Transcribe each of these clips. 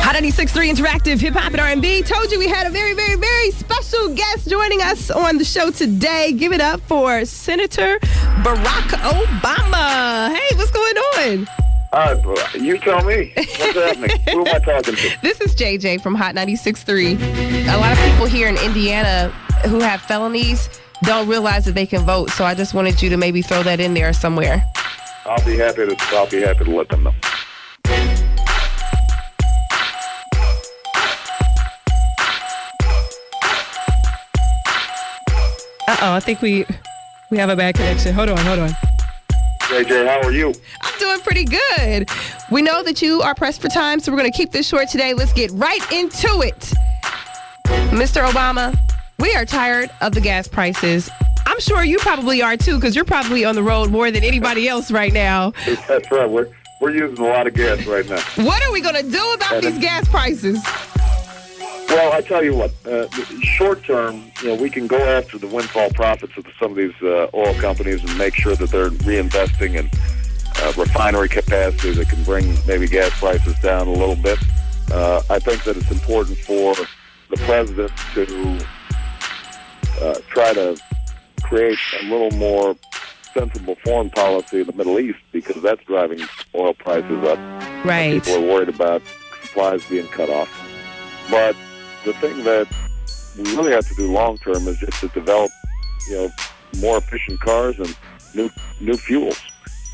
Hot 96.3 Interactive Hip Hop and R&B. Told you we had a very, very, very special guest joining us on the show today. Give it up for Senator Barack Obama. Hey, what's going on? You tell me. What's happening? Who am I talking to? This is JJ from Hot 96.3. A lot of people here in Indiana who have felonies don't realize that they can vote, so I just wanted you to maybe throw that in there somewhere. I'll be happy to let them know. I think we have a bad connection. Hold on. JJ, how are you? I'm doing pretty good. We know that you are pressed for time, so we're going to keep this short today. Let's get right into it. Mr. Obama, we are tired of the gas prices. I'm sure you probably are too, because you're probably on the road more than anybody else right now. That's right. We're using a lot of gas right now. What are we going to do about these gas prices? Well, I tell you what, short term, we can go after the windfall profits of some of these oil companies and make sure that they're reinvesting in refinery capacity that can bring maybe gas prices down a little bit. I think that it's important for the president to try to create a little more sensible foreign policy in the Middle East, because that's driving oil prices up. Right. People are worried about supplies being cut off. But the thing that we really have to do long term is just to develop, more efficient cars and new fuels,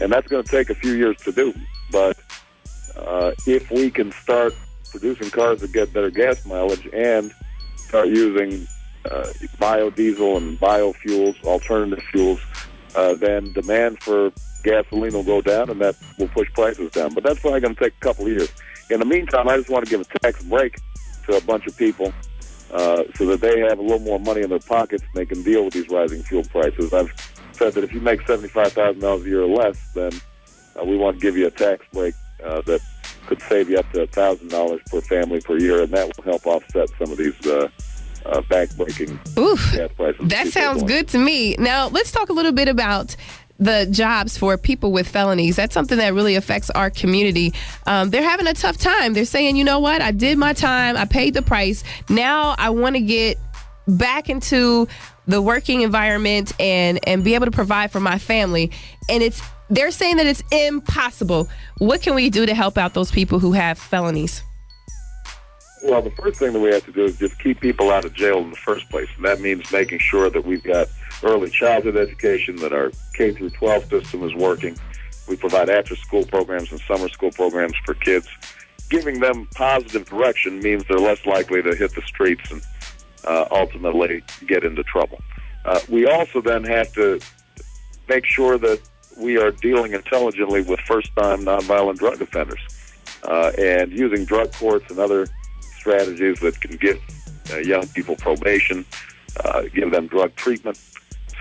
and that's going to take a few years to do. But if we can start producing cars that get better gas mileage and start using biodiesel and biofuels, alternative fuels, then demand for gasoline will go down, and that will push prices down. But that's probably going to take a couple of years. In the meantime, I just want to give a tax break to a bunch of people so that they have a little more money in their pockets and they can deal with these rising fuel prices. I've said that if you make $75,000 a year or less, then we want to give you a tax break that could save you up to $1,000 per family per year, and that will help offset some of these back-breaking gas prices. That sounds good to me. Now, let's talk a little bit about the jobs for people with felonies. That's something that really affects our community. They're having a tough time. They're saying, you know what? I did my time. I paid the price. Now I want to get back into the working environment and be able to provide for my family. And they're saying that it's impossible. What can we do to help out those people who have felonies? Well, the first thing that we have to do is just keep people out of jail in the first place. And that means making sure that we've got early childhood education, that our K through 12 system is working. We provide after-school programs and summer school programs for kids. Giving them positive direction means they're less likely to hit the streets and ultimately get into trouble. We also then have to make sure that we are dealing intelligently with first-time nonviolent drug offenders and using drug courts and other strategies that can give young people probation, give them drug treatment,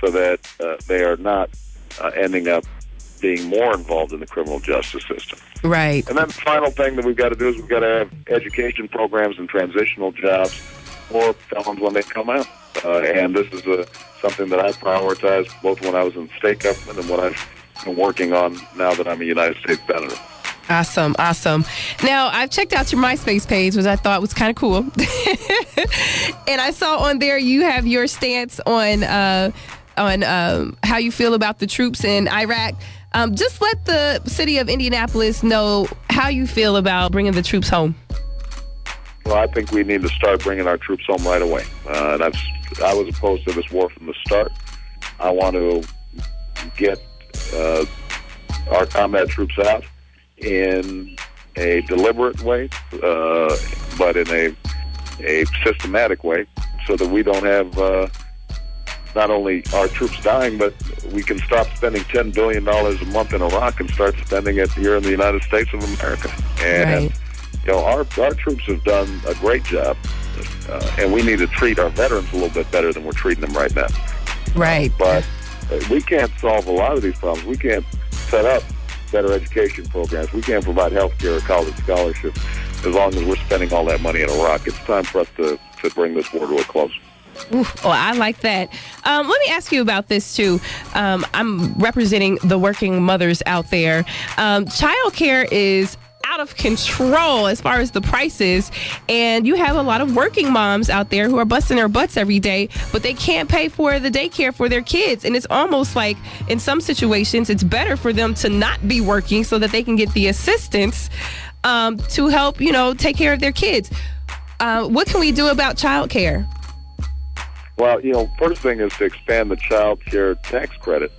so that they are not ending up being more involved in the criminal justice system. Right. And then the final thing that we've got to do is we've got to have education programs and transitional jobs for felons when they come out. And this is something that I prioritized both when I was in state government and what I've been working on now that I'm a United States Senator. Awesome. Now, I've checked out your MySpace page, which I thought was kind of cool. And I saw on there you have your stance on how you feel about the troops in Iraq. Just let the city of Indianapolis know how you feel about bringing the troops home. Well, I think we need to start bringing our troops home right away. And I was opposed to this war from the start. I want to get our combat troops out in a deliberate way, but in a systematic way, so that we don't have not only our troops dying, but we can stop spending $10 billion a month in Iraq and start spending it here in the United States of America. And our troops have done a great job, and we need to treat our veterans a little bit better than we're treating them right now. Right. But we can't solve a lot of these problems. We can't set up better education programs. We can't provide health care or college scholarships as long as we're spending all that money in Iraq. It's time for us to bring this war to a close. Ooh, well, I like that. Let me ask you about this, too. I'm representing the working mothers out there. Child care is out of control as far as the prices. And you have a lot of working moms out there who are busting their butts every day, but they can't pay for the daycare for their kids. And it's almost like in some situations, it's better for them to not be working so that they can get the assistance to help, take care of their kids. What can we do about child care? Well, first thing is to expand the child care tax credit,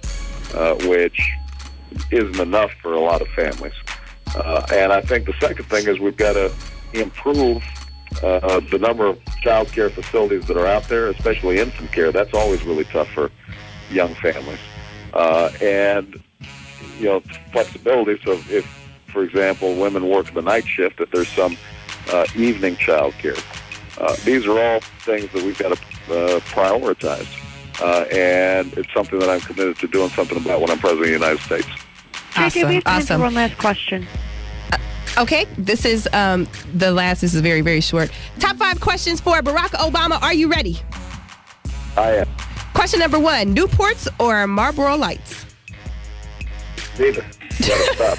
which isn't enough for a lot of families. And I think the second thing is we've got to improve the number of child care facilities that are out there, especially infant care. That's always really tough for young families. And flexibility. So if, for example, women work the night shift, that there's some evening child care. These are all things that we've got to prioritize. And it's something that I'm committed to doing something about when I'm president of the United States. Awesome. One last question. Okay, this is the last. This is very, very short. Top 5 questions for Barack Obama. Are you ready? I am. Question number 1, Newports or Marlboro Lights? Neither. You gotta stop.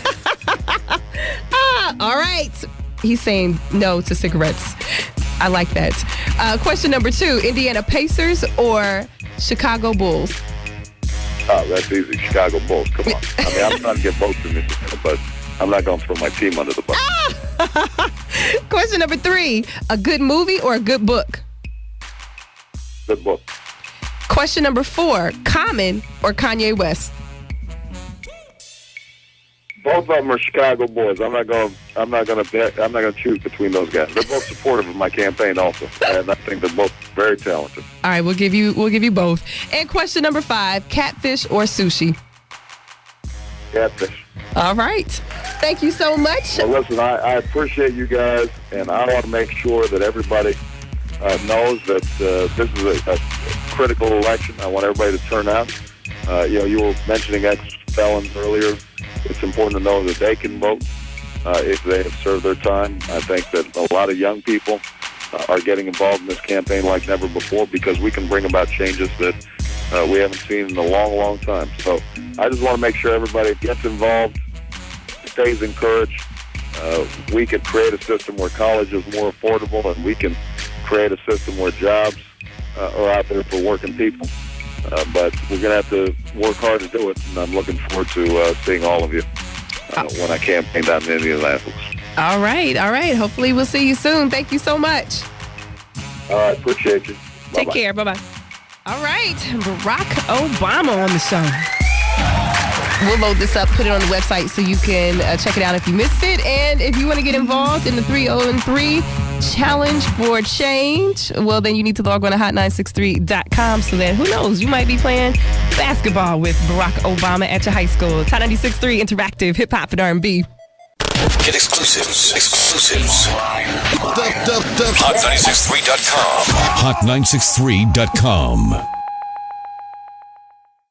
All right. He's saying no to cigarettes. I like that. Question number 2, Indiana Pacers or Chicago Bulls? Oh, that's easy. Chicago Bulls. Come on. I mean, I'm trying to get both in this, but I'm not going to throw my team under the bus. Question number 3, a good movie or a good book? Good book. Question number 4, Common or Kanye West? Both of them are Chicago boys. I'm not going to choose between those guys. They're both supportive of my campaign also, and I think they're both very talented. All right, we'll give you both. And question number 5, catfish or sushi? Catfish. All right. Thank you so much. Well, listen, I appreciate you guys, and I want to make sure that everybody knows that this is a critical election. I want everybody to turn out. You were mentioning ex-felons earlier. It's important to know that they can vote if they have served their time. I think that a lot of young people are getting involved in this campaign like never before because we can bring about changes that we haven't seen in a long, long time. So I just want to make sure everybody gets involved, stays encouraged. We can create a system where college is more affordable, and we can create a system where jobs are out there for working people. But we're going to have to work hard to do it, and I'm looking forward to seeing all of you when I campaign down in Indianapolis. All right. Hopefully we'll see you soon. Thank you so much. All right, appreciate you. Take care. Bye-bye. All right, Barack Obama on the show. We'll load this up, put it on the website so you can check it out if you missed it. And if you want to get involved in the 303 Challenge for Change, well, then you need to log on to hot963.com so that, who knows, you might be playing basketball with Barack Obama at your high school. Hot 96.3 Interactive Hip Hop and R&B. Get exclusives. Hot963.com. Hot963.com.